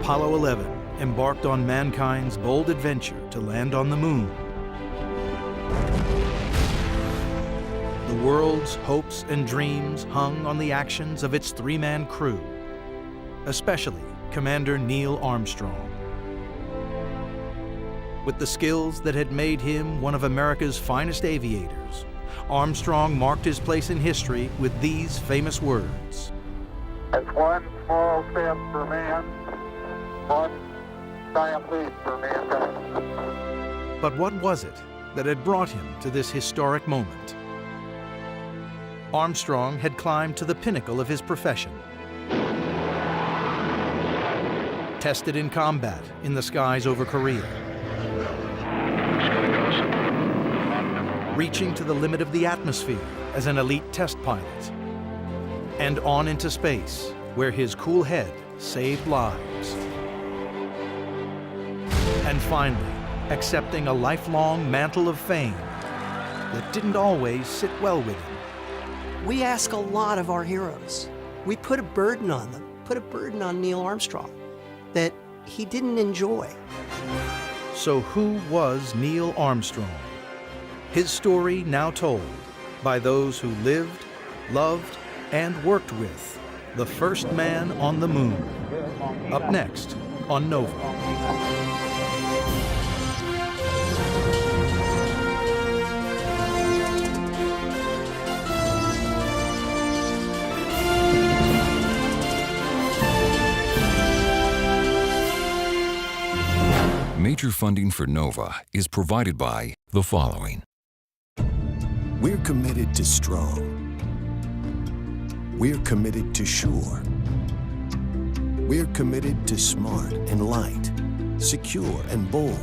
Apollo 11 embarked on mankind's bold adventure to land on the moon. The world's hopes and dreams hung on the actions of its three-man crew, especially Commander Neil Armstrong. With the skills that had made him one of America's finest aviators, Armstrong marked his place in history with these famous words. It's one small step for man, one giant leap for mankind. But what was it that had brought him to this historic moment? Armstrong had climbed to the pinnacle of his profession. Tested in combat in the skies over Korea. Reaching to the limit of the atmosphere as an elite test pilot. And on into space, where his cool head saved lives. And finally, accepting a lifelong mantle of fame that didn't always sit well with him. We ask a lot of our heroes. We put a burden on them, put a burden on Neil Armstrong that he didn't enjoy. So who was Neil Armstrong? His story now told by those who lived, loved, and worked with the first man on the moon. Up next on Nova. Major funding for NOVA is provided by the following. We're committed to strong. We're committed to sure. We're committed to smart and light, secure and bold.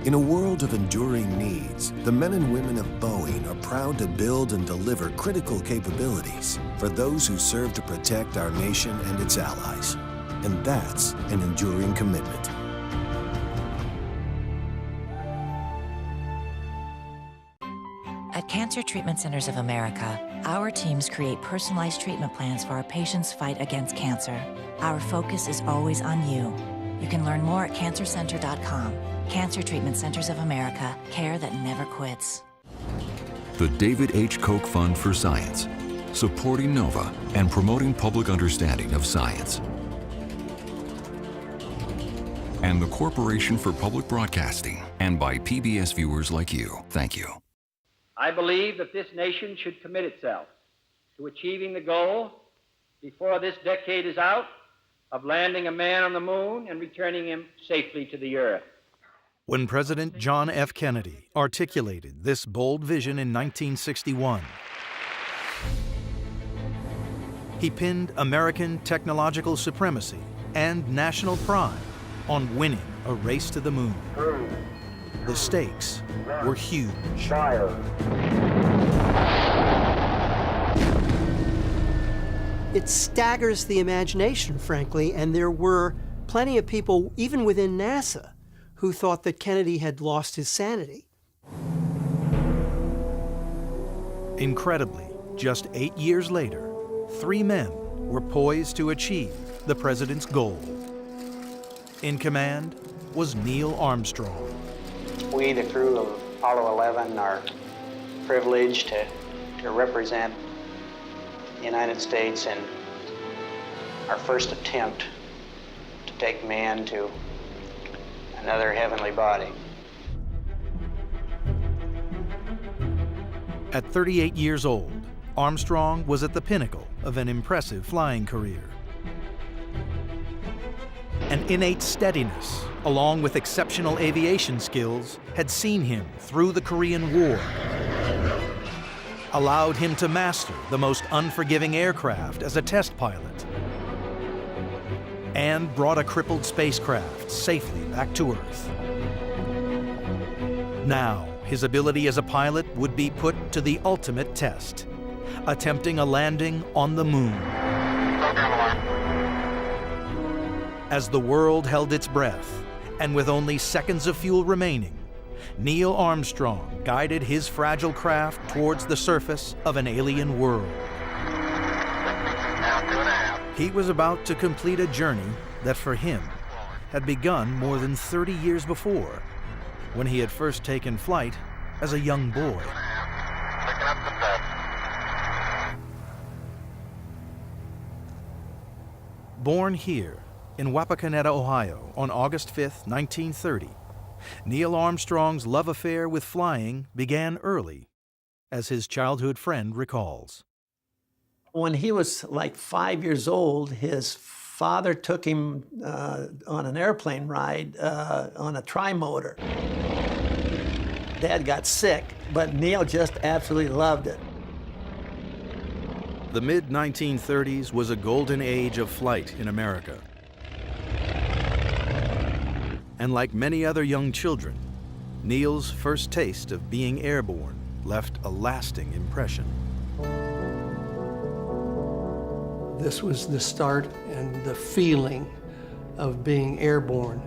In a world of enduring needs, the men and women of Boeing are proud to build and deliver critical capabilities for those who serve to protect our nation and its allies. And that's an enduring commitment. At Cancer Treatment Centers of America, our teams create personalized treatment plans for our patients' fight against cancer. Our focus is always on you. You can learn more at cancercenter.com. Cancer Treatment Centers of America, care that never quits. The David H. Koch Fund for Science, supporting NOVA and promoting public understanding of science. And the Corporation for Public Broadcasting, and by PBS viewers like you. Thank you. I believe that this nation should commit itself to achieving the goal, before this decade is out, of landing a man on the moon and returning him safely to the earth. When President John F. Kennedy articulated this bold vision in 1961, he pinned American technological supremacy and national pride on winning a race to the moon. The stakes were huge. It staggers the imagination, frankly, and there were plenty of people, even within NASA, who thought that Kennedy had lost his sanity. Incredibly, just 8 years later, 3 men were poised to achieve the president's goal. In command was Neil Armstrong. We, the crew of Apollo 11, are privileged to represent the United States in our first attempt to take man to another heavenly body. At 38 years old, Armstrong was at the pinnacle of an impressive flying career. An innate steadiness, along with exceptional aviation skills, had seen him through the Korean War, allowed him to master the most unforgiving aircraft as a test pilot, and brought a crippled spacecraft safely back to Earth. Now, his ability as a pilot would be put to the ultimate test, attempting a landing on the moon. As the world held its breath, and with only seconds of fuel remaining, Neil Armstrong guided his fragile craft towards the surface of an alien world. He was about to complete a journey that for him had begun more than 30 years before, when he had first taken flight as a young boy. Born here in Wapakoneta, Ohio, on August 5, 1930, Neil Armstrong's love affair with flying began early, as his childhood friend recalls. When he was like 5 years old, his father took him on an airplane ride on a trimotor. Dad got sick, but Neil just absolutely loved it. The mid-1930s was a golden age of flight in America. And like many other young children, Neil's first taste of being airborne left a lasting impression. This was the start and the feeling of being airborne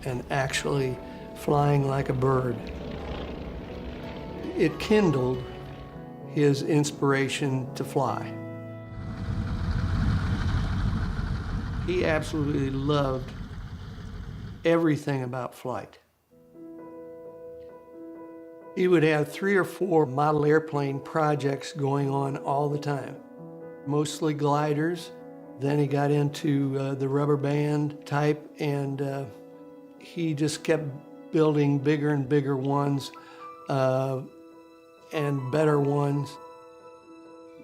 and actually flying like a bird. It kindled his inspiration to fly. He absolutely loved everything about flight. He would have 3 or 4 model airplane projects going on all the time, mostly gliders. Then he got into the rubber band type, and he just kept building bigger and bigger ones and better ones.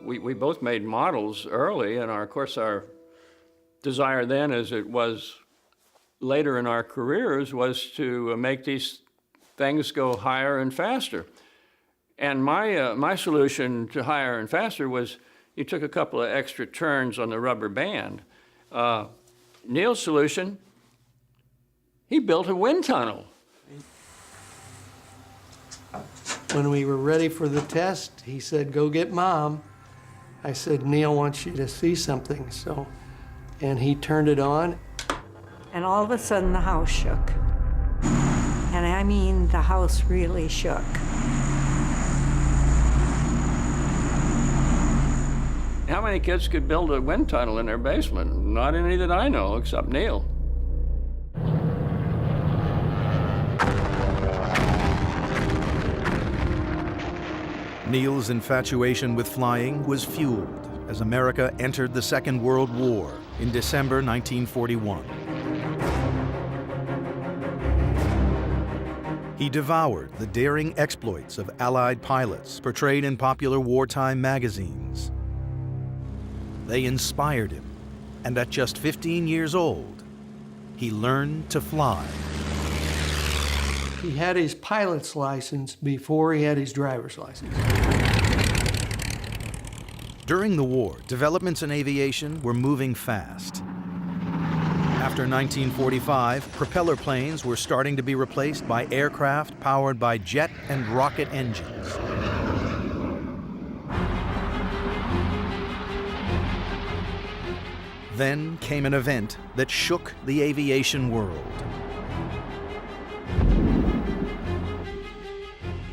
We both made models early, and of course our desire then, as it was later in our careers, was to make these things go higher and faster. And my solution to higher and faster was you took a couple of extra turns on the rubber band. Neil's solution, he built a wind tunnel. When we were ready for the test, he said, "Go get Mom." I said, "Neil wants you to see something." And he turned it on. And all of a sudden the house shook. And I mean, the house really shook. How many kids could build a wind tunnel in their basement? Not any that I know, except Neil. Neil's infatuation with flying was fueled as America entered the Second World War in December 1941. He devoured the daring exploits of Allied pilots portrayed in popular wartime magazines. They inspired him, and at just 15 years old, he learned to fly. He had his pilot's license before he had his driver's license. During the war, developments in aviation were moving fast. After 1945, propeller planes were starting to be replaced by aircraft powered by jet and rocket engines. Then came an event that shook the aviation world.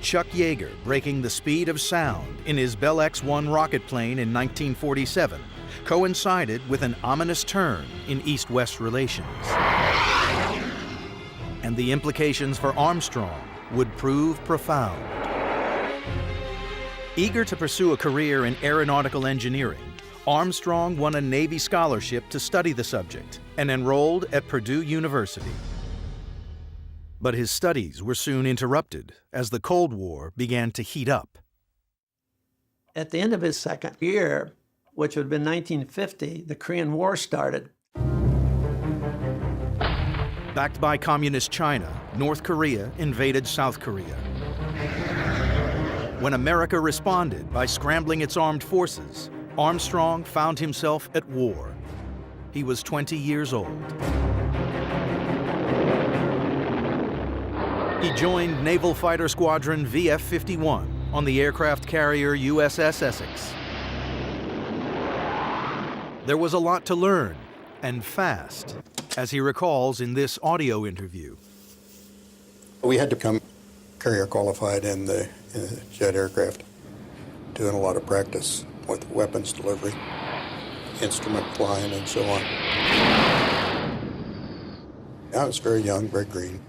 Chuck Yeager breaking the speed of sound in his Bell X-1 rocket plane in 1947 coincided with an ominous turn in East-West relations. And the implications for Armstrong would prove profound. Eager to pursue a career in aeronautical engineering, Armstrong won a Navy scholarship to study the subject and enrolled at Purdue University. But his studies were soon interrupted as the Cold War began to heat up. At the end of his second year, which would have been 1950, the Korean War started. Backed by Communist China, North Korea invaded South Korea. When America responded by scrambling its armed forces, Armstrong found himself at war. He was 20 years old. He joined Naval Fighter Squadron VF-51 on the aircraft carrier USS Essex. There was a lot to learn, and fast, as he recalls in this audio interview. We had to become carrier qualified in the jet aircraft, doing a lot of practice with weapons delivery. instrument flying and so on. I was very young, very green.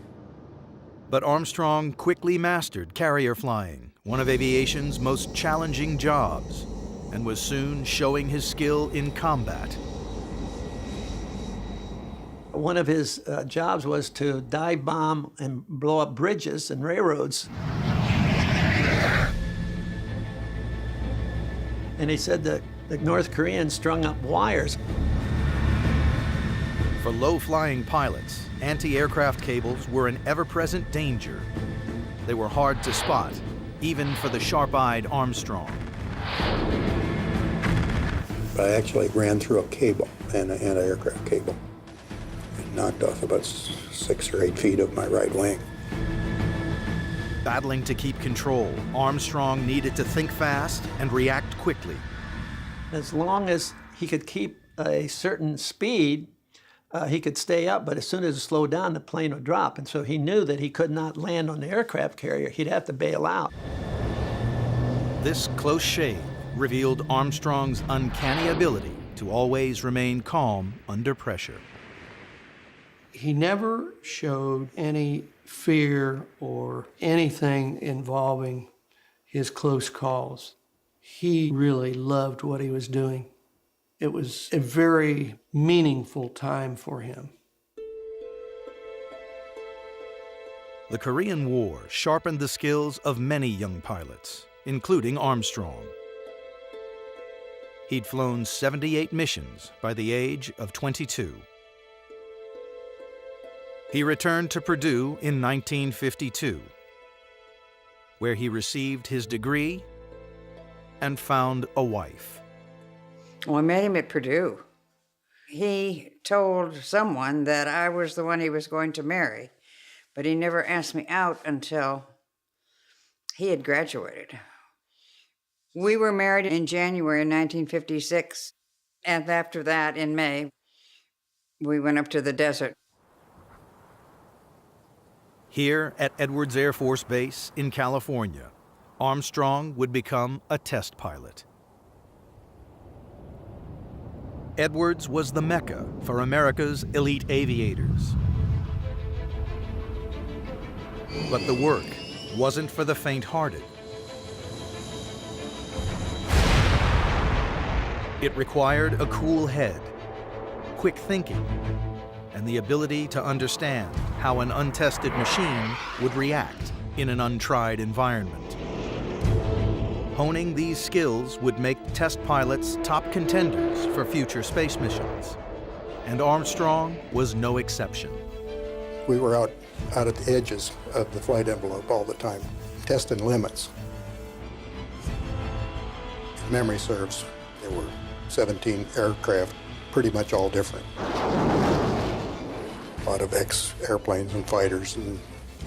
But Armstrong quickly mastered carrier flying, one of aviation's most challenging jobs, and was soon showing his skill in combat. One of his jobs was to dive bomb and blow up bridges and railroads. And he said that the North Koreans strung up wires. For low-flying pilots, anti-aircraft cables were an ever-present danger. They were hard to spot, even for the sharp-eyed Armstrong. I actually ran through a cable, an anti-aircraft cable. It knocked off about 6 or 8 feet of my right wing. Battling to keep control, Armstrong needed to think fast and react quickly. As long as he could keep a certain speed, he could stay up, but as soon as it slowed down, the plane would drop. And so he knew that he could not land on the aircraft carrier. He'd have to bail out. This close shave revealed Armstrong's uncanny ability to always remain calm under pressure. He never showed any fear or anything involving his close calls. He really loved what he was doing. It was a very meaningful time for him. The Korean War sharpened the skills of many young pilots, including Armstrong. He'd flown 78 missions by the age of 22. He returned to Purdue in 1952, where he received his degree and found a wife. Well, I met him at Purdue. He told someone that I was the one he was going to marry, but he never asked me out until he had graduated. We were married in January 1956, and after that, in May, we went up to the desert. Here at Edwards Air Force Base in California, Armstrong would become a test pilot. Edwards was the Mecca for America's elite aviators. But the work wasn't for the faint-hearted. It required a cool head, quick thinking, and the ability to understand how an untested machine would react in an untried environment. Honing these skills would make test pilots top contenders for future space missions, and Armstrong was no exception. We were out at the edges of the flight envelope all the time, testing limits. If memory serves, there were 17 aircraft, pretty much all different. A lot of ex-airplanes and fighters, and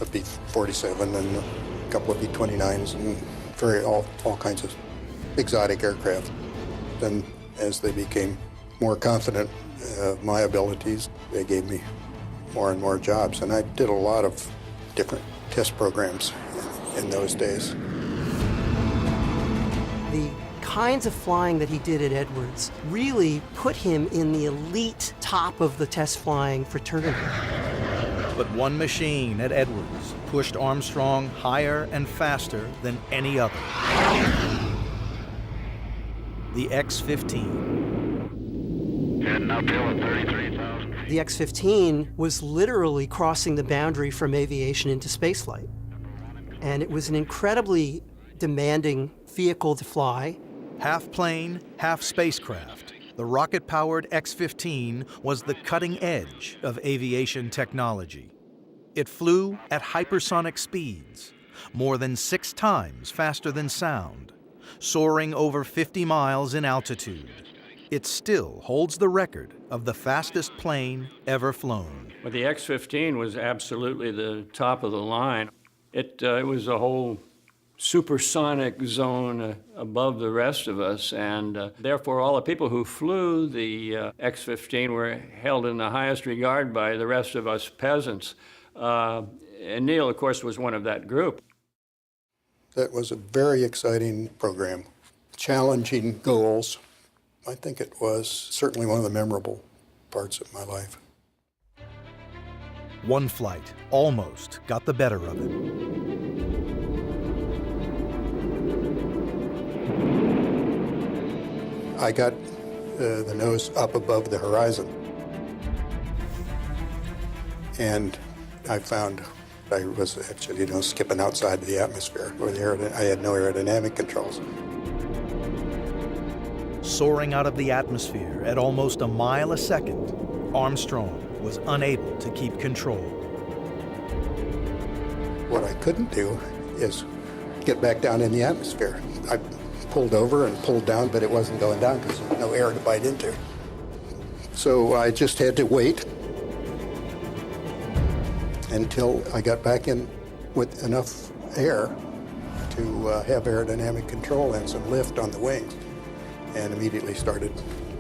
a B-47 and a couple of B-29s, and all kinds of exotic aircraft. Then as they became more confident of my abilities, they gave me more and more jobs, and I did a lot of different test programs in those days. The kinds of flying that he did at Edwards really put him in the elite top of the test flying fraternity. But one machine at Edwards pushed Armstrong higher and faster than any other. The X-15. Heading uphill at 33,000. The X-15 was literally crossing the boundary from aviation into spaceflight. And it was an incredibly demanding vehicle to fly. Half plane, half spacecraft, the rocket-powered X-15 was the cutting edge of aviation technology. It flew at hypersonic speeds, more than 6 times faster than sound, soaring over 50 miles in altitude. It still holds the record of the fastest plane ever flown. Well, the X-15 was absolutely the top of the line. It was a whole supersonic zone above the rest of us, and therefore all the people who flew the X-15 were held in the highest regard by the rest of us peasants. And Neil, of course, was one of that group. That was a very exciting program, challenging goals, I think it was certainly one of the memorable parts of my life. One flight almost got the better of it. I got the nose up above the horizon, and I found I was actually, skipping outside the atmosphere, where I had no aerodynamic controls. Soaring out of the atmosphere at almost a mile a second, Armstrong was unable to keep control. What I couldn't do is get back down in the atmosphere. I pulled over and pulled down, but it wasn't going down because there was no air to bite into. So I just had to wait until I got back in with enough air to have aerodynamic control and some lift on the wings, and immediately started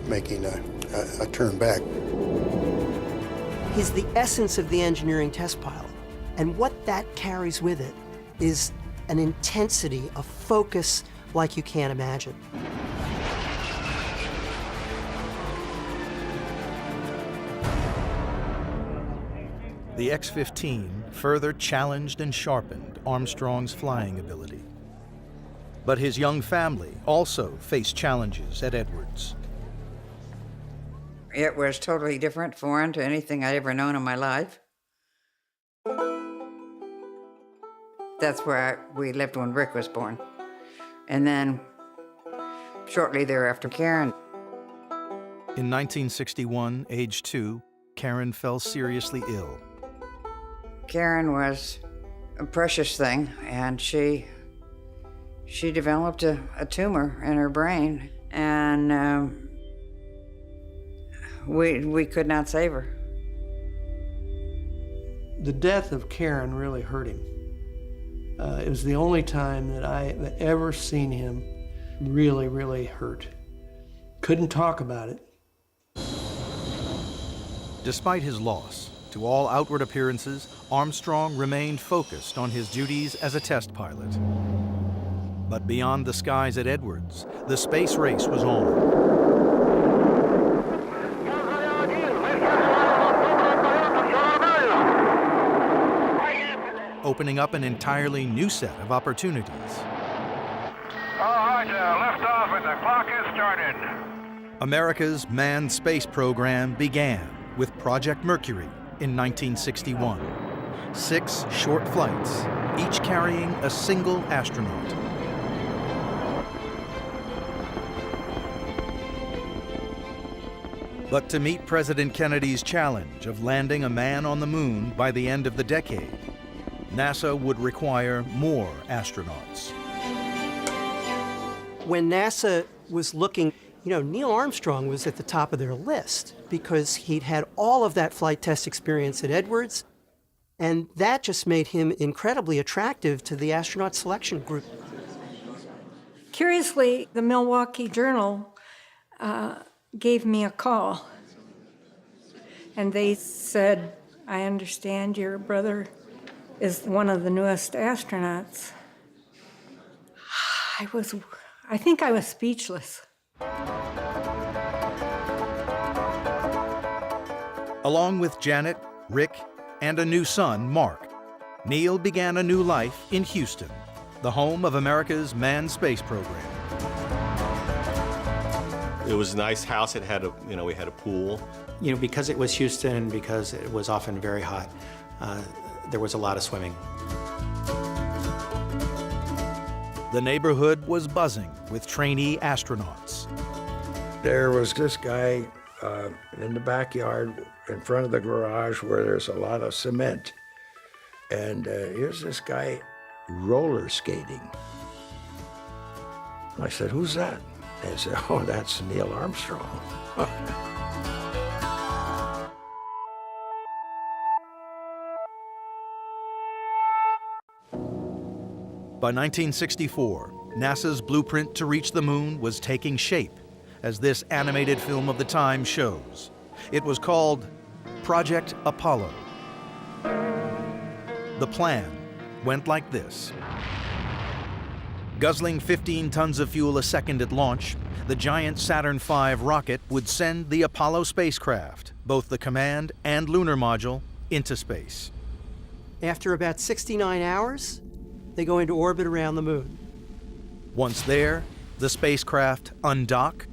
making a turn back. He's the essence of the engineering test pilot, and what that carries with it is an intensity, a focus like you can't imagine. The X-15 further challenged and sharpened Armstrong's flying ability. But his young family also faced challenges at Edwards. It was totally different, foreign to anything I'd ever known in my life. That's where we lived when Rick was born. And then shortly thereafter, Karen. In 1961, age 2, Karen fell seriously ill. Karen was a precious thing, and she developed a tumor in her brain, and we could not save her. The death of Karen really hurt him. It was the only time that I ever seen him really, really hurt. Couldn't talk about it. Despite his loss, to all outward appearances, Armstrong remained focused on his duties as a test pilot. But beyond the skies at Edwards, the space race was on. Opening up an entirely new set of opportunities. All right, lift off and the clock has started. America's manned space program began with Project Mercury in 1961. 6 short flights, each carrying a single astronaut. But to meet President Kennedy's challenge of landing a man on the moon by the end of the decade, NASA would require more astronauts. When NASA was looking, Neil Armstrong was at the top of their list because he'd had all of that flight test experience at Edwards, and that just made him incredibly attractive to the astronaut selection group. Curiously, the Milwaukee Journal gave me a call, and they said, "I understand your brother is one of the newest astronauts." I think I was speechless. Along with Janet, Rick, and a new son, Mark, Neil began a new life in Houston, the home of America's manned space program. It was a nice house. It had we had a pool. Because it was Houston, because it was often very hot, there was a lot of swimming. The neighborhood was buzzing with trainee astronauts. There was this guy in the backyard in front of the garage where there's a lot of cement. And here's this guy roller skating. I said, "Who's that?" They said, "Oh, that's Neil Armstrong." By 1964, NASA's blueprint to reach the moon was taking shape, as this animated film of the time shows. It was called Project Apollo. The plan went like this. Guzzling 15 tons of fuel a second at launch, the giant Saturn V rocket would send the Apollo spacecraft, both the command and lunar module, into space. After about 69 hours, they go into orbit around the moon. Once there, the spacecraft undock,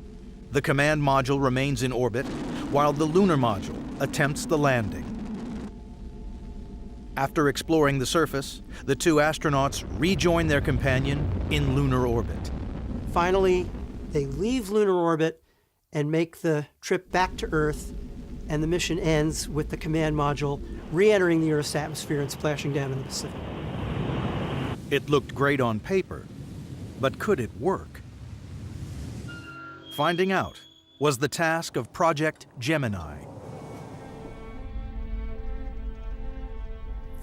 the command module remains in orbit, while the lunar module attempts the landing. After exploring the surface, the two astronauts rejoin their companion in lunar orbit. Finally, they leave lunar orbit and make the trip back to Earth, and the mission ends with the command module re-entering the Earth's atmosphere and splashing down in the Pacific. It looked great on paper, but could it work? Finding out was the task of Project Gemini.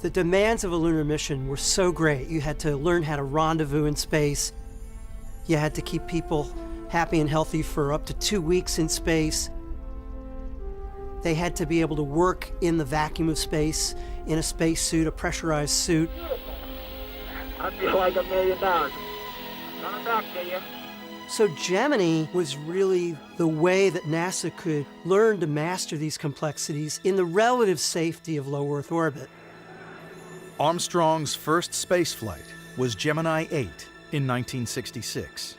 The demands of a lunar mission were so great. You had to learn how to rendezvous in space. You had to keep people happy and healthy for up to 2 weeks in space. They had to be able to work in the vacuum of space, in a spacesuit, a pressurized suit. I feel like $1 million. Coming back to you. So Gemini was really the way that NASA could learn to master these complexities in the relative safety of low Earth orbit. Armstrong's first spaceflight was Gemini 8 in 1966,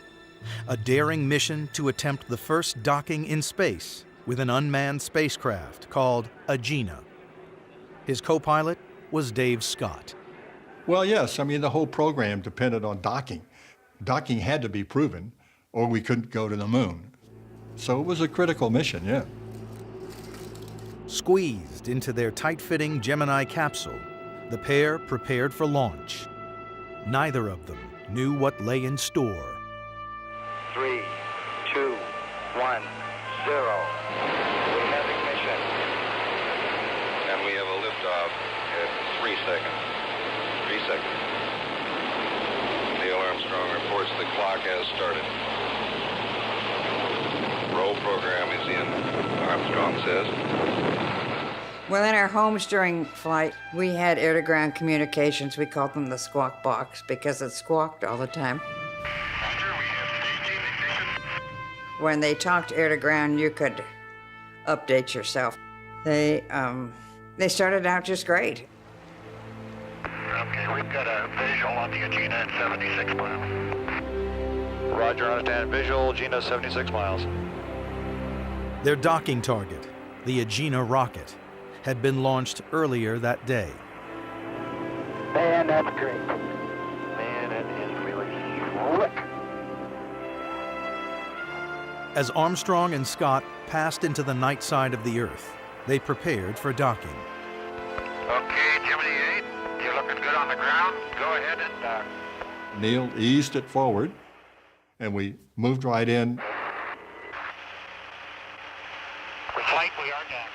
a daring mission to attempt the first docking in space with an unmanned spacecraft called Agena. His co-pilot was Dave Scott. Well, yes, I mean, the whole program depended on docking. Docking had to be proven, or we couldn't go to the moon. So it was a critical mission, yeah. Squeezed into their tight-fitting Gemini capsule, the pair prepared for launch. Neither of them knew what lay in store. 3, 2, 1, 0. We have ignition. And we have a liftoff at 3 seconds. 3 seconds. Neil Armstrong reports the clock has started. Roll program is in, Armstrong says. Well, in our homes during flight, we had air-to-ground communications. We called them the squawk box because it squawked all the time. When they talked air-to-ground, you could update yourself. They started out just great. Okay, we've got a visual on the Agena at 76 miles. Roger, understand. Visual, Agena 76 miles. Their docking target, the Agena rocket, had been launched earlier that day. Man, that's great. Man, it is really slick. As Armstrong and Scott passed into the night side of the Earth, they prepared for docking. Okay, Gemini 8, you're looking good on the ground. Go ahead and dock. Neil eased it forward, and we moved right in. Flight, we are docked.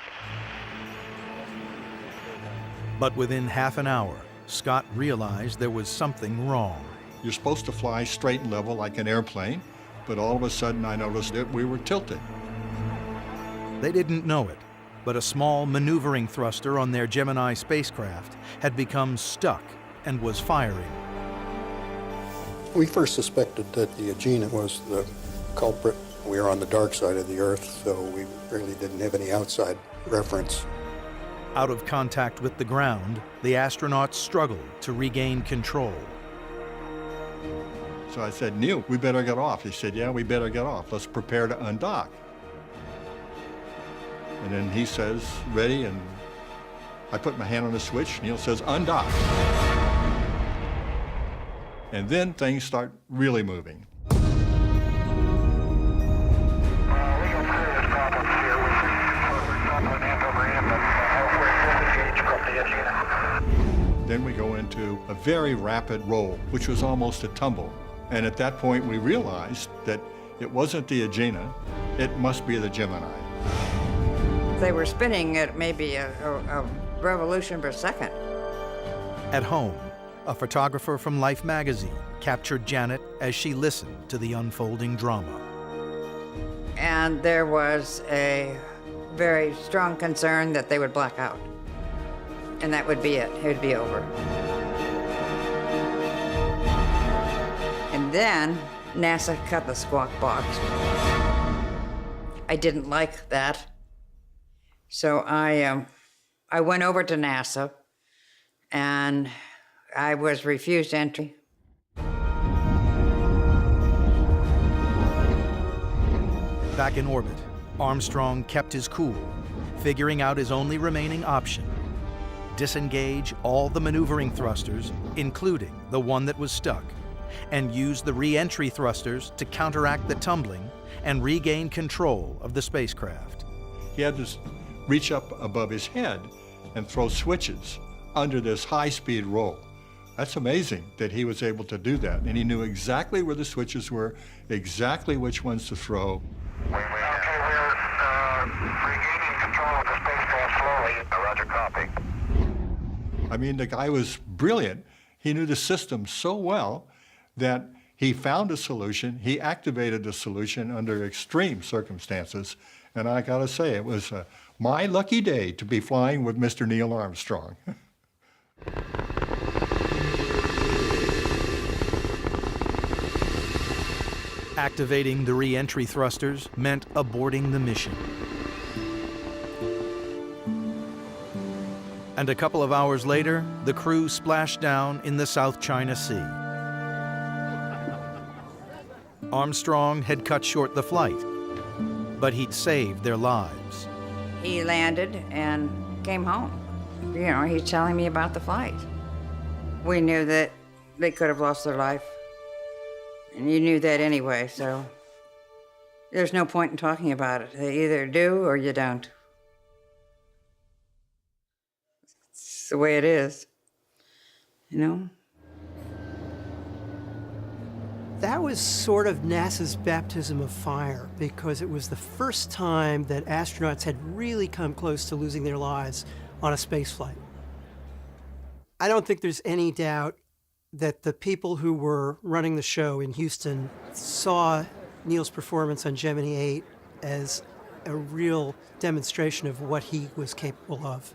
But within half an hour, Scott realized there was something wrong. You're supposed to fly straight and level like an airplane, but all of a sudden I noticed that we were tilted. They didn't know it, but a small maneuvering thruster on their Gemini spacecraft had become stuck and was firing. We first suspected that the Agena was the culprit. We were on the dark side of the Earth, so we really didn't have any outside reference. Out of contact with the ground, the astronauts struggled to regain control. So I said, Neil, we better get off. He said, yeah, we better get off. Let's prepare to undock. And then he says, ready, and I put my hand on the switch. Neil says, undock. And then things start really moving. Then we go into a very rapid roll, which was almost a tumble. And at that point, we realized that it wasn't the Agena, it must be the Gemini. They were spinning at maybe a revolution per second. At home, a photographer from Life magazine captured Janet as she listened to the unfolding drama. And there was a very strong concern that they would black out. And that would be it. It would be over. And then NASA cut the squawk box. I didn't like that. So I went over to NASA, and I was refused entry. Back in orbit, Armstrong kept his cool, figuring out his only remaining option: disengage all the maneuvering thrusters, including the one that was stuck, and use the re-entry thrusters to counteract the tumbling and regain control of the spacecraft. He had to reach up above his head and throw switches under this high-speed roll. That's amazing that he was able to do that, and he knew exactly where the switches were, exactly which ones to throw. Okay, we're regaining control of the spacecraft slowly. Roger, copy. I mean, the guy was brilliant. He knew the system so well that he found a solution, he activated the solution under extreme circumstances, and I gotta say, it was my lucky day to be flying with Mr. Neil Armstrong. Activating the re-entry thrusters meant aborting the mission. And a couple of hours later, the crew splashed down in the South China Sea. Armstrong had cut short the flight, but he'd saved their lives. He landed and came home. You know, he's telling me about the flight. We knew that they could have lost their life. And you knew that anyway, so there's no point in talking about it. They either do or you don't. It's the way it is, you know? That was sort of NASA's baptism of fire, because it was the first time that astronauts had really come close to losing their lives on a space flight. I don't think there's any doubt that the people who were running the show in Houston saw Neil's performance on Gemini 8 as a real demonstration of what he was capable of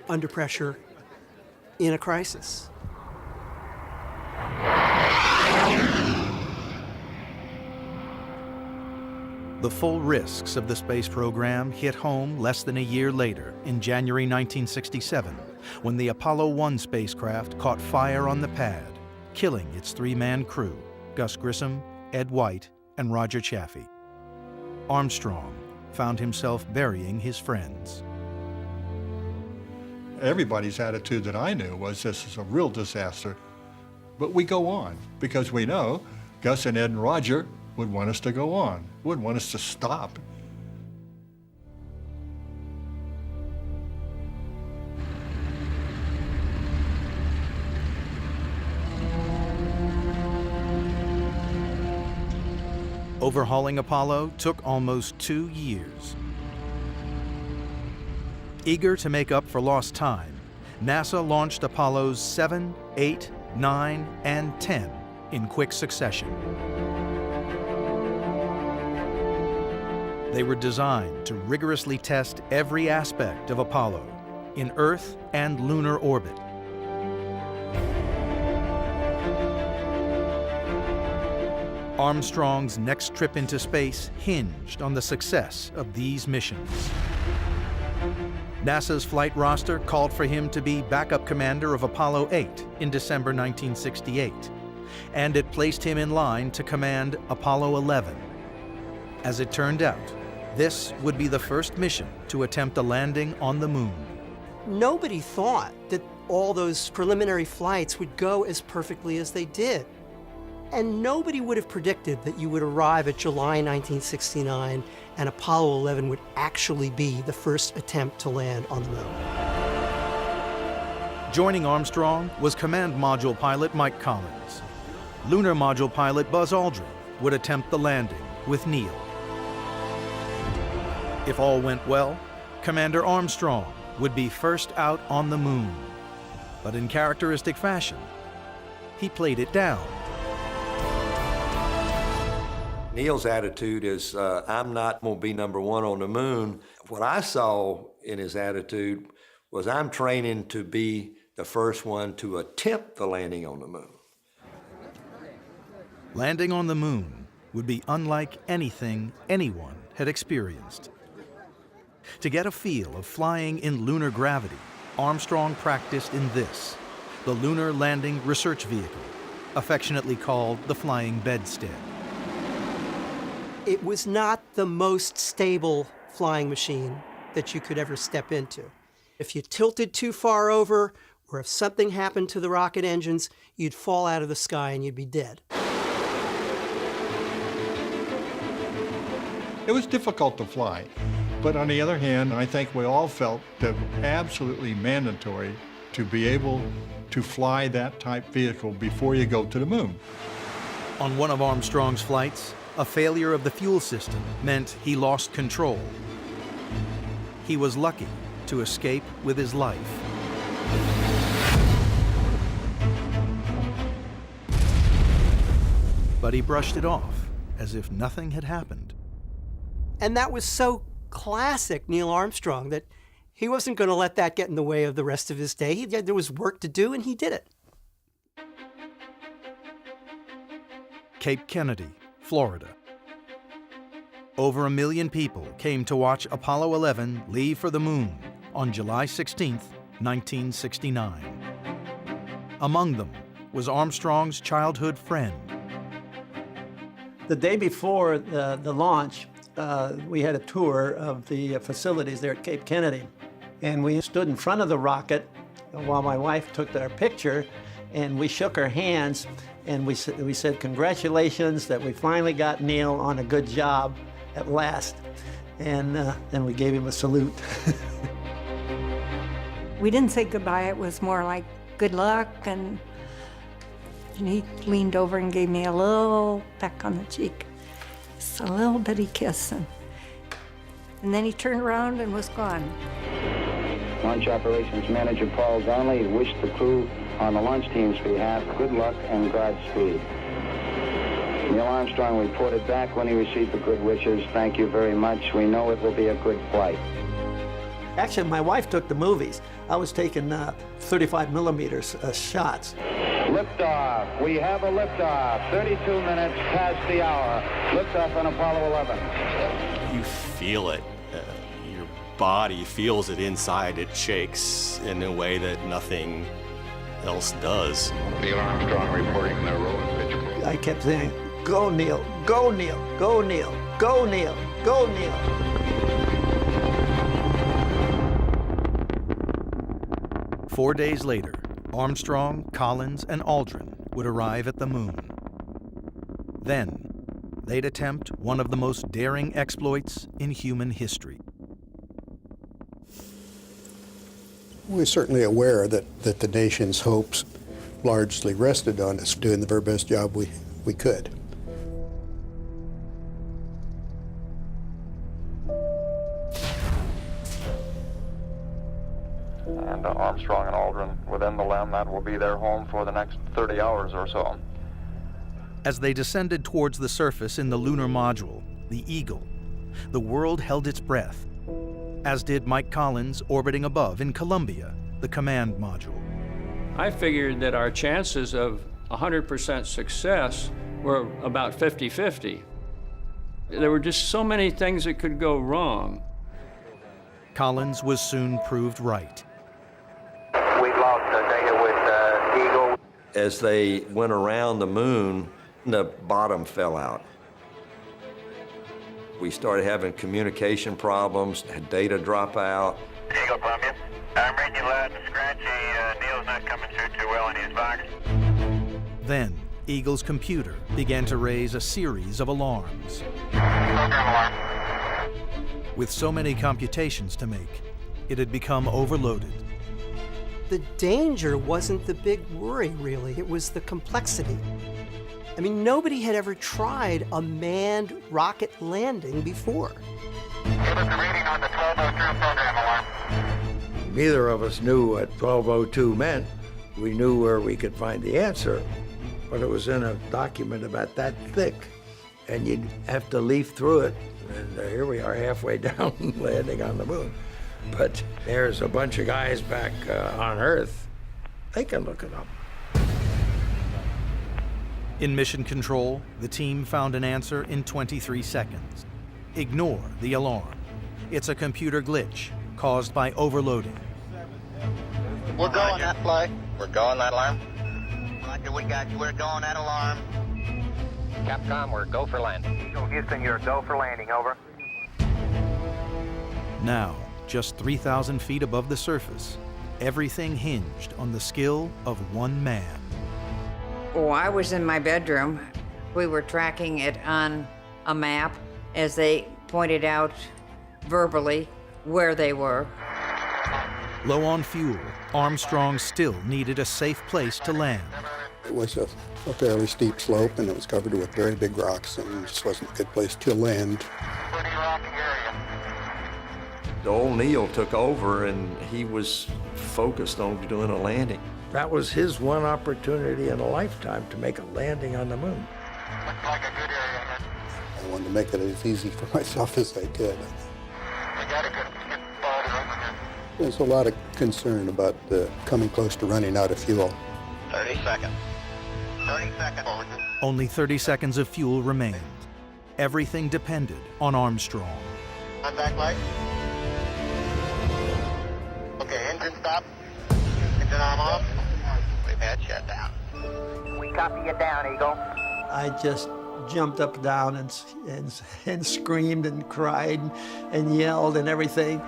under pressure in a crisis. The full risks of the space program hit home less than a year later, in January 1967, when the Apollo 1 spacecraft caught fire on the pad, killing its three-man crew, Gus Grissom, Ed White, and Roger Chaffee. Armstrong found himself burying his friends. Everybody's attitude that I knew was, this is a real disaster. But we go on, because we know Gus and Ed and Roger would want us to go on, wouldn't want us to stop. Overhauling Apollo took almost 2 years. Eager to make up for lost time, NASA launched Apollos 7, 8, 9, and 10 in quick succession. They were designed to rigorously test every aspect of Apollo in Earth and lunar orbit. Armstrong's next trip into space hinged on the success of these missions. NASA's flight roster called for him to be backup commander of Apollo 8 in December 1968, and it placed him in line to command Apollo 11. As it turned out, this would be the first mission to attempt a landing on the moon. Nobody thought that all those preliminary flights would go as perfectly as they did. And nobody would have predicted that you would arrive at July 1969 and Apollo 11 would actually be the first attempt to land on the moon. Joining Armstrong was Command Module pilot Mike Collins. Lunar Module pilot Buzz Aldrin would attempt the landing with Neil. If all went well, Commander Armstrong would be first out on the moon. But in characteristic fashion, he played it down. Neil's attitude is, I'm not going to be number one on the moon. What I saw in his attitude was, I'm training to be the first one to attempt the landing on the moon. landing on the moon would be unlike anything anyone had experienced. To get a feel of flying in lunar gravity, Armstrong practiced in this, the Lunar Landing Research Vehicle, affectionately called the Flying Bedstead. It was not the most stable flying machine that you could ever step into. If you tilted too far over, or if something happened to the rocket engines, you'd fall out of the sky and you'd be dead. It was difficult to fly, but on the other hand, I think we all felt that absolutely mandatory to be able to fly that type vehicle before you go to the moon. On one of Armstrong's flights, a failure of the fuel system meant he lost control. He was lucky to escape with his life. But he brushed it off as if nothing had happened. And that was so classic Neil Armstrong that he wasn't going to let that get in the way of the rest of his day. There was work to do, and he did it. Cape Kennedy, Florida. Over 1 million people came to watch Apollo 11 leave for the moon on July 16, 1969. Among them was Armstrong's childhood friend. The day before the launch, we had a tour of the facilities there at Cape Kennedy. And we stood in front of the rocket while my wife took our picture, and we shook our hands, and we said, congratulations that we finally got Neil on a good job at last. And then we gave him a salute. We didn't say goodbye, it was more like good luck, and he leaned over and gave me a little peck on the cheek. Just a little bitty kiss, and then he turned around and was gone. Launch Operations Manager Paul Donnelly wished the crew on the launch team's behalf good luck and Godspeed. Neil Armstrong reported back when he received the good wishes. Thank you very much. We know it will be a good flight. Actually, my wife took the movies. I was taking 35 millimeters shots. Liftoff. We have a liftoff. 32 minutes past the hour. Liftoff on Apollo 11. You feel it. Your body feels it inside. It shakes in a way that nothing else does. Neil Armstrong reporting the road pitch. I kept saying, go Neil, go Neil, go Neil, go Neil, go Neil. 4 days later, Armstrong, Collins, and Aldrin would arrive at the moon. Then, they'd attempt one of the most daring exploits in human history. We're certainly aware that the nation's hopes largely rested on us doing the very best job we could. And Armstrong and Aldrin within the LEM, that will be their home for the next 30 hours or so. As they descended towards the surface in the lunar module, the Eagle, the world held its breath, as did Mike Collins orbiting above in Columbia, the command module. I figured that our chances of 100% success were about 50-50. There were just so many things that could go wrong. Collins was soon proved right. We lost data with Eagle. As they went around the moon, the bottom fell out. We started having communication problems, had data drop out. Eagle Columbia. I'm reading you loud and scratchy. Neil's not coming through too well in his box. Then, Eagle's computer began to raise a series of alarms. With so many computations to make, it had become overloaded. The danger wasn't the big worry, really. It was the complexity. I mean, nobody had ever tried a manned rocket landing before. Give us a reading on the 1202 program alarm. Neither of us knew what 1202 meant. We knew where we could find the answer, but it was in a document about that thick, and you'd have to leaf through it. And here we are halfway down, landing on the moon. But there's a bunch of guys back on Earth. They can look it up. In mission control, the team found an answer in 23 seconds. Ignore the alarm. It's a computer glitch caused by overloading. We're going that flight. We're going that alarm. Roger, we got you. We're going that alarm. Capcom, we're go for landing. Eagle Houston, you're go for landing, over. Now, just 3,000 feet above the surface, everything hinged on the skill of one man. Oh, I was in my bedroom. We were tracking it on a map as they pointed out verbally where they were. Low on fuel, Armstrong still needed a safe place to land. It was a fairly steep slope, and it was covered with very big rocks, and it just wasn't a good place to land. The old Neil took over, and he was focused on doing a landing. That was his one opportunity in a lifetime to make a landing on the moon. I wanted to make it as easy for myself as I could. There's a lot of concern about coming close to running out of fuel. 30 seconds. 30 seconds. Only 30 seconds of fuel remained. Everything depended on Armstrong. Contact light. Okay, engine stop. Engine arm off. We've had shutdown. We copy you down, Eagle. I just jumped up and down and screamed and cried and yelled and everything.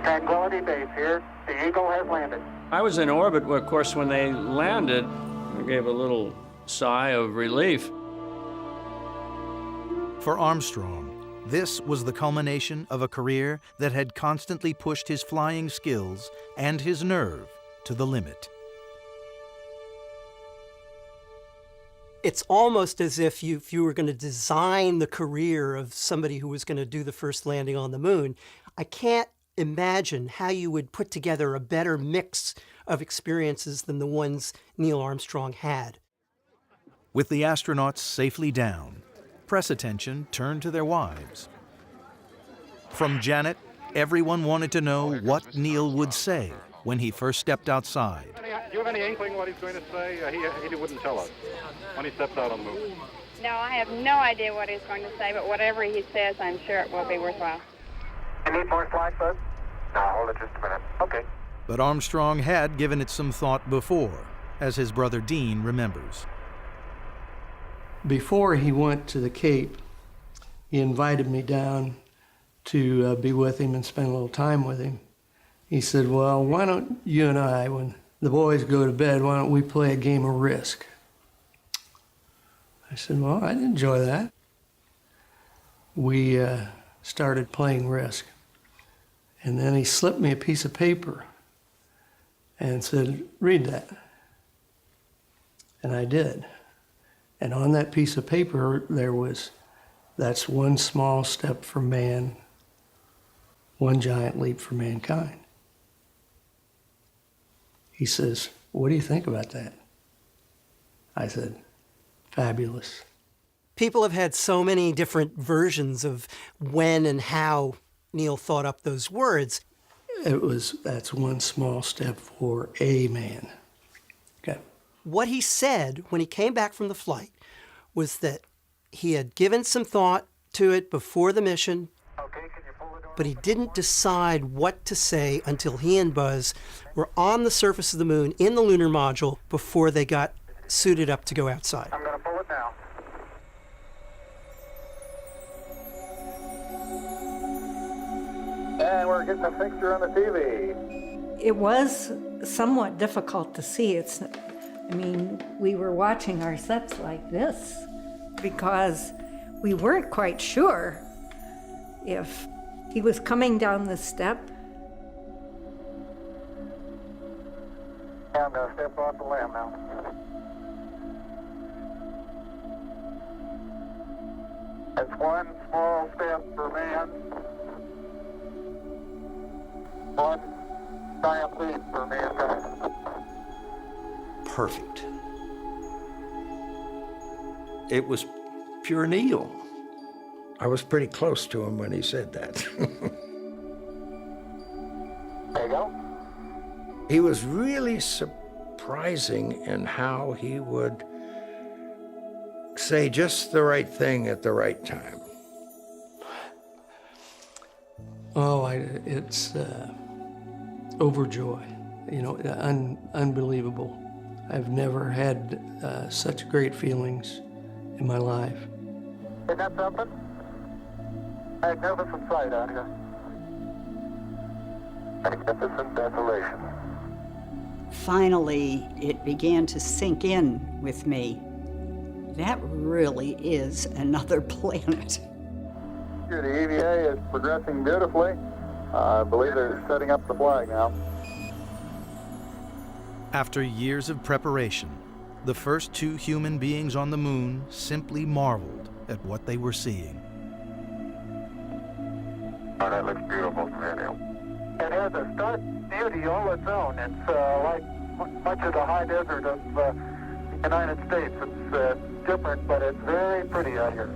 Tranquility Base here. The Eagle has landed. I was in orbit, of course, when they landed. I gave a little sigh of relief. For Armstrong, this was the culmination of a career that had constantly pushed his flying skills and his nerve to the limit. It's almost as if you were going to design the career of somebody who was going to do the first landing on the moon. I can't imagine how you would put together a better mix of experiences than the ones Neil Armstrong had. With the astronauts safely down, press attention turned to their wives. From Janet, everyone wanted to know what Neil would say when he first stepped outside. Do you have any inkling what he's going to say? He wouldn't tell us when he steps out on the moon. No, I have no idea what he's going to say, but whatever he says, I'm sure it will be worthwhile. You need more flash, bud? No, hold it just a minute. Okay. But Armstrong had given it some thought before, as his brother Dean remembers. Before he went to the Cape, he invited me down to be with him and spend a little time with him. He said, well, why don't you and I, when the boys go to bed, why don't we play a game of Risk? I said, well, I'd enjoy that. We started playing Risk. And then he slipped me a piece of paper and said, read that. And I did. And on that piece of paper, there was, that's one small step for man, one giant leap for mankind. He says, what do you think about that? I said, fabulous. People have had so many different versions of when and how Neil thought up those words. That's one small step for a man. Okay. What he said when he came back from the flight was that he had given some thought to it before the mission, but he didn't decide what to say until he and Buzz were on the surface of the moon in the lunar module before they got suited up to go outside. I'm going to pull it now. And we're getting a picture on the TV. It was somewhat difficult to see. We were watching our sets like this because we weren't quite sure if he was coming down the step. I'm going to step off the lamb now. It's one small step for man, one giant leap for mankind. Perfect. It was pure Neil. I was pretty close to him when he said that. There you go. He was really surprising in how he would say just the right thing at the right time. Oh, it's overjoy, you know, unbelievable. I've never had such great feelings in my life. Is that something? Magnificent sight out here. Magnificent desolation. Finally, it began to sink in with me. That really is another planet. Here, the EVA is progressing beautifully. I believe they're setting up the flag now. After years of preparation, the first 2 human beings on the moon simply marveled at what they were seeing. Oh, that looks beautiful from here. It has a stark beauty all its own. It's like much of the high desert of the United States. It's different, but it's very pretty out here.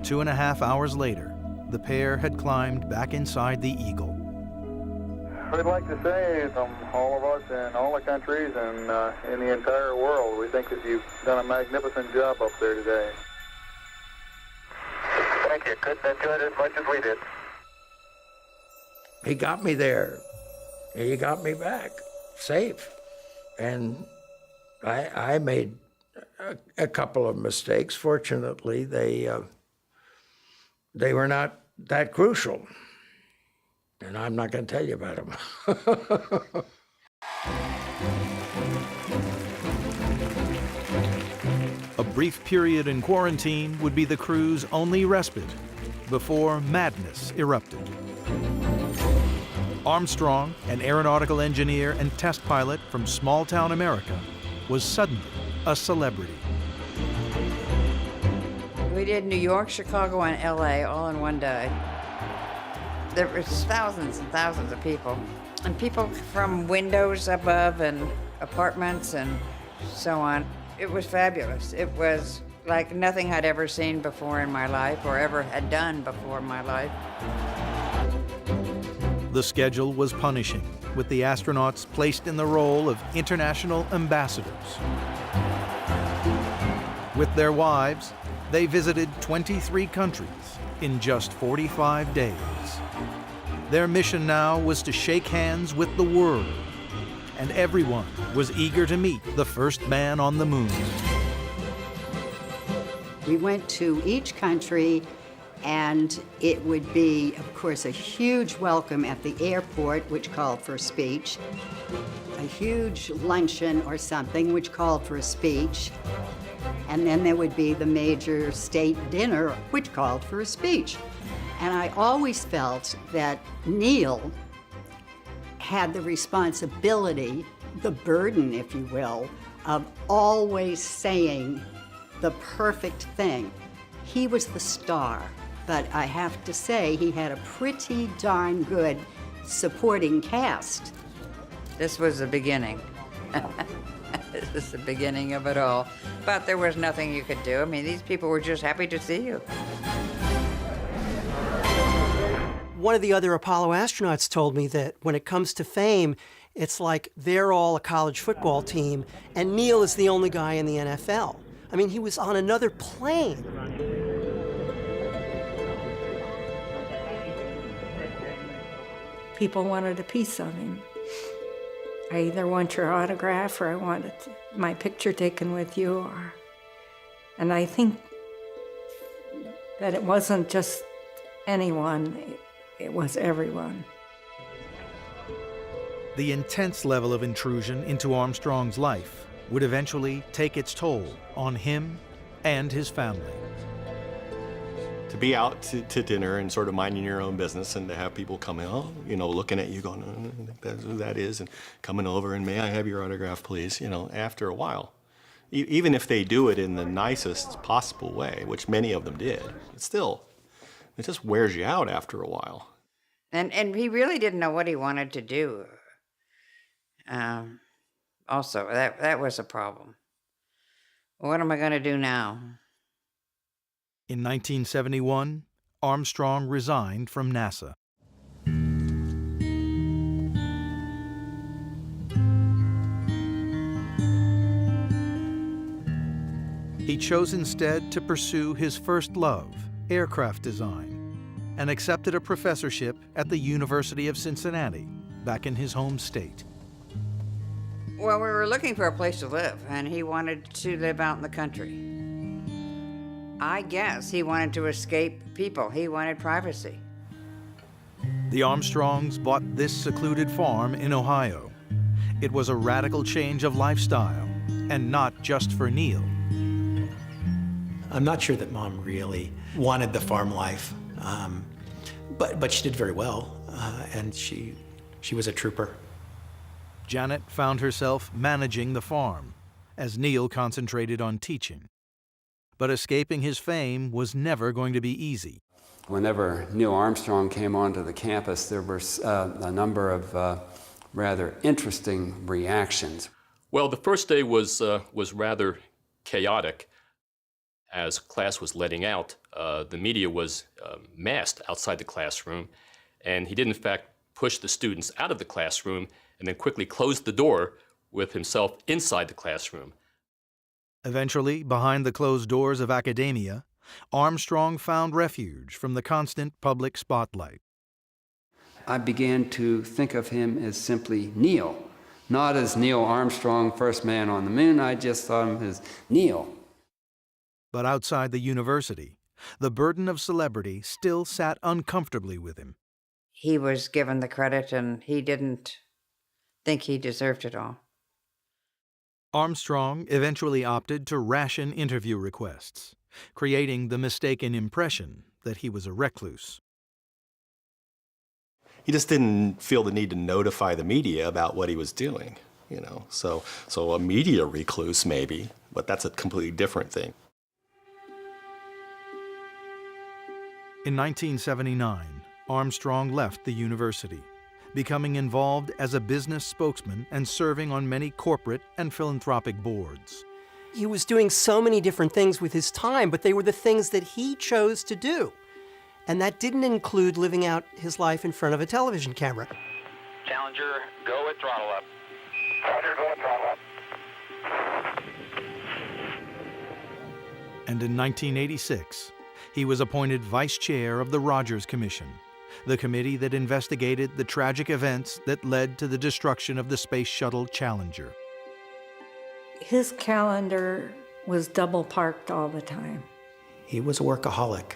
2.5 hours later, the pair had climbed back inside the Eagle. We'd like to say from all of us in all the countries and in the entire world, we think that you've done a magnificent job up there today. Thank you. Couldn't enjoy it as much as we did. He got me there. He got me back safe. And I made a couple of mistakes. Fortunately, they were not that crucial. And I'm not going to tell you about them. A brief period in quarantine would be the crew's only respite before madness erupted. Armstrong, an aeronautical engineer and test pilot from small-town America, was suddenly a celebrity. We did New York, Chicago, and LA all in one day. There was thousands and thousands of people. And people from windows above and apartments and so on. It was fabulous. It was like nothing I'd ever seen before in my life or ever had done before in my life. The schedule was punishing, with the astronauts placed in the role of international ambassadors. With their wives, they visited 23 countries in just 45 days. Their mission now was to shake hands with the world, and everyone was eager to meet the first man on the moon. We went to each country, and it would be, of course, a huge welcome at the airport, which called for a speech, a huge luncheon or something, which called for a speech, and then there would be the major state dinner, which called for a speech. And I always felt that Neil had the responsibility, the burden, if you will, of always saying the perfect thing. He was the star, but I have to say he had a pretty darn good supporting cast. This was the beginning. This is the beginning of it all. But there was nothing you could do. I mean, these people were just happy to see you. One of the other Apollo astronauts told me that when it comes to fame, it's like they're all a college football team, and Neil is the only guy in the NFL. I mean, he was on another plane. People wanted a piece of him. I either want your autograph or I want my picture taken with you. And I think that it wasn't just anyone, it was everyone. The intense level of intrusion into Armstrong's life would eventually take its toll on him and his family. To be out to dinner and sort of minding your own business and to have people come in, looking at you going, oh, that's who that is, and coming over and may I have your autograph, please, after a while. Even if they do it in the nicest possible way, which many of them did, it just wears you out after a while. And he really didn't know what he wanted to do. Also, that was a problem. What am I going to do now? In 1971, Armstrong resigned from NASA. He chose instead to pursue his first love, aircraft design, and accepted a professorship at the University of Cincinnati, back in his home state. Well, we were looking for a place to live, and he wanted to live out in the country. I guess he wanted to escape people. He wanted privacy. The Armstrongs bought this secluded farm in Ohio. It was a radical change of lifestyle, and not just for Neil. I'm not sure that Mom really wanted the farm life, but she did very well, and she was a trooper. Janet found herself managing the farm, as Neil concentrated on teaching. But escaping his fame was never going to be easy. Whenever Neil Armstrong came onto the campus, there were a number of rather interesting reactions. Well, the first day was rather chaotic. As class was letting out, the media was massed outside the classroom, and he did in fact push the students out of the classroom and then quickly closed the door with himself inside the classroom. Eventually, behind the closed doors of academia, Armstrong found refuge from the constant public spotlight. I began to think of him as simply Neil, not as Neil Armstrong, first man on the moon. I just thought of him as Neil. But outside the university, the burden of celebrity still sat uncomfortably with him. He was given the credit, and he didn't think he deserved it all. Armstrong eventually opted to ration interview requests, creating the mistaken impression that he was a recluse. He just didn't feel the need to notify the media about what he was doing, you know. So a media recluse maybe, but that's a completely different thing. In 1979, Armstrong left the university, becoming involved as a business spokesman and serving on many corporate and philanthropic boards. He was doing so many different things with his time, but they were the things that he chose to do. And that didn't include living out his life in front of a television camera. Challenger, go at throttle up. Roger, go at throttle up. And in 1986, he was appointed vice chair of the Rogers Commission, the committee that investigated the tragic events that led to the destruction of the Space Shuttle Challenger. His calendar was double parked all the time. He was a workaholic,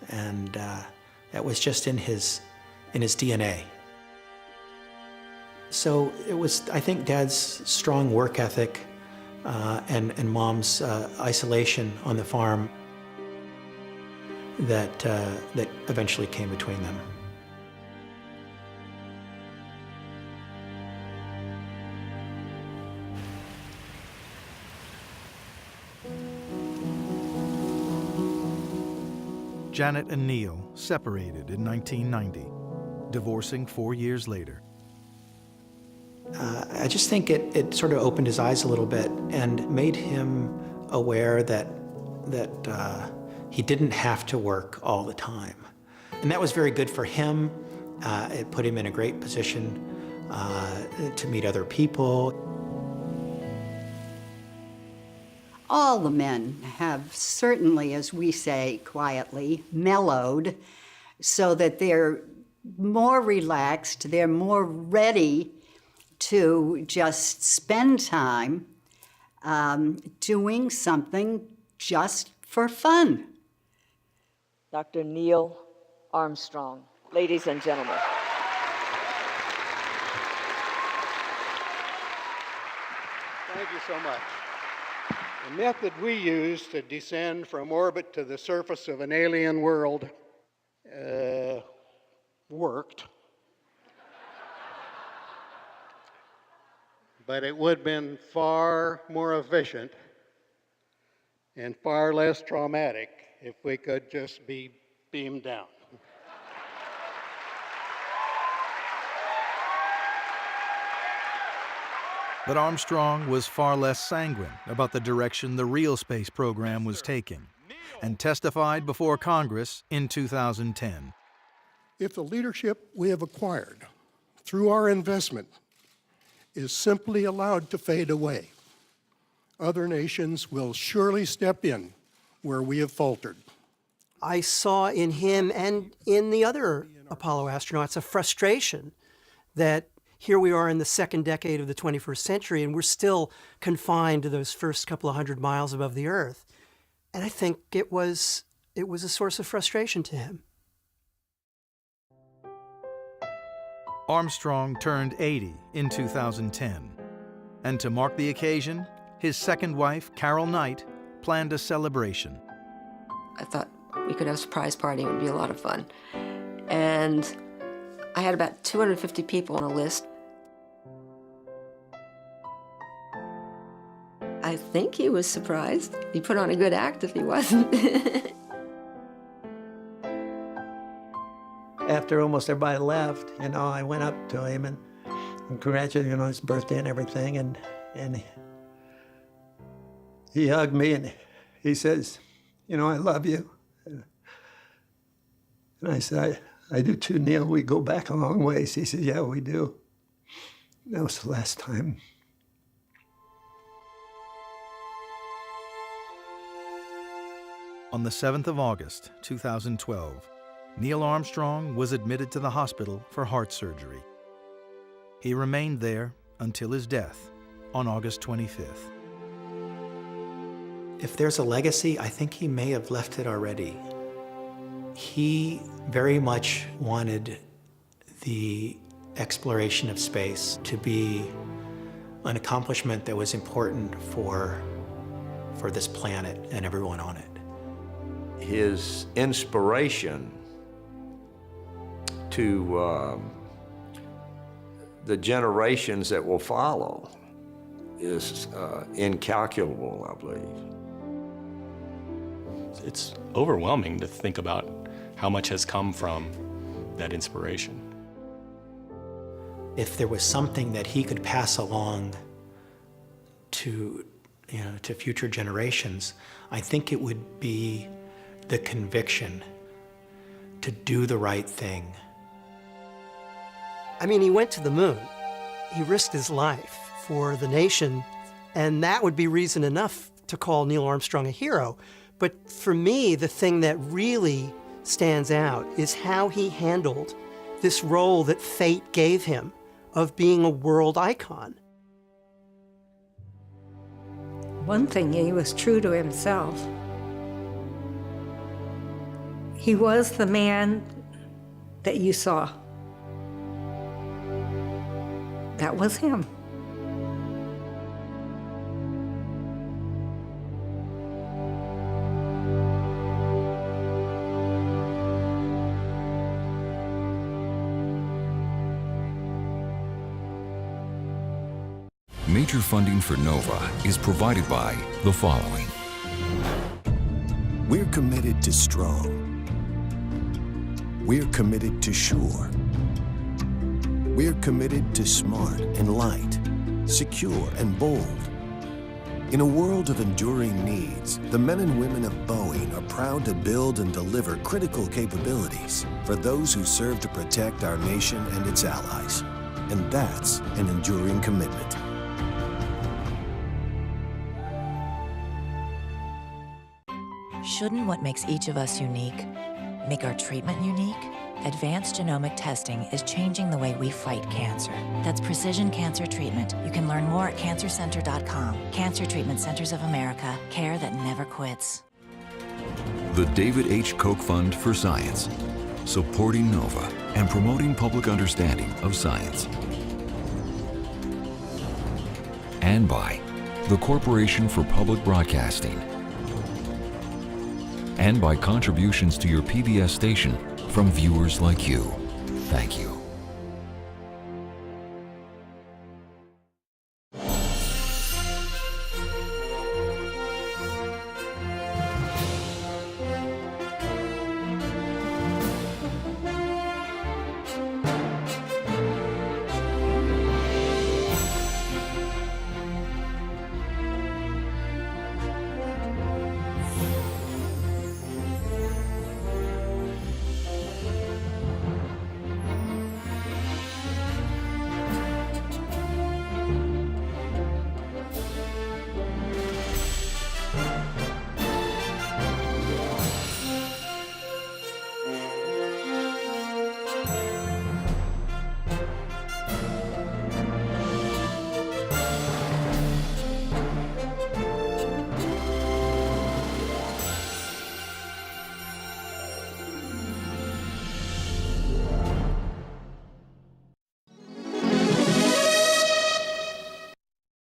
and that was just in his DNA. So it was, I think, Dad's strong work ethic and Mom's isolation on the farm that eventually came between them. Janet and Neil separated in 1990, divorcing 4 years later. I just think it sort of opened his eyes a little bit and made him aware that he didn't have to work all the time. And that was very good for him. It put him in a great position to meet other people. All the men have certainly, as we say quietly, mellowed so that they're more relaxed, they're more ready to just spend time doing something just for fun. Dr. Neil Armstrong, ladies and gentlemen. Thank you so much. The method we use to descend from orbit to the surface of an alien world worked. But it would have been far more efficient and far less traumatic if we could just be beamed down. But Armstrong was far less sanguine about the direction the real space program was taking, and testified before Congress in 2010. If the leadership we have acquired through our investment is simply allowed to fade away, Other nations will surely step in where we have faltered. I saw in him and in the other Apollo astronauts a frustration that here we are in the second decade of the 21st century and we're still confined to those first couple of 100 miles above the Earth. And I think it was a source of frustration to him. Armstrong turned 80 in 2010. And to mark the occasion, his second wife, Carol Knight, planned a celebration. I thought we could have a surprise party. It would be a lot of fun. And I had about 250 people on a list. I think he was surprised. He put on a good act if he wasn't. After almost everybody left, I went up to him and congratulated him on his birthday and everything, and he hugged me and he says, I love you. And I said, I do too, Neil. We go back a long ways. He said, yeah, we do. That was the last time. On the 7th of August, 2012, Neil Armstrong was admitted to the hospital for heart surgery. He remained there until his death on August 25th. If there's a legacy, I think he may have left it already. He very much wanted the exploration of space to be an accomplishment that was important for this planet and everyone on it. His inspiration to the generations that will follow is incalculable, I believe. It's overwhelming to think about how much has come from that inspiration. If there was something that he could pass along to future generations, I think it would be the conviction to do the right thing. I mean, he went to the moon. He risked his life for the nation, and that would be reason enough to call Neil Armstrong a hero. But for me, the thing that really stands out is how he handled this role that fate gave him of being a world icon. One thing, he was true to himself. He was the man that you saw. That was him. Major funding for NOVA is provided by the following. We're committed to strong. We're committed to sure. We're committed to smart and light, secure and bold. In a world of enduring needs, the men and women of Boeing are proud to build and deliver critical capabilities for those who serve to protect our nation and its allies. And that's an enduring commitment. Shouldn't what makes each of us unique make our treatment unique? Advanced genomic testing is changing the way we fight cancer. That's precision cancer treatment. You can learn more at cancercenter.com. Cancer Treatment Centers of America. Care that never quits. The David H. Koch Fund for Science, supporting NOVA and promoting public understanding of science. And by the Corporation for Public Broadcasting. And by contributions to your PBS station from viewers like you. Thank you.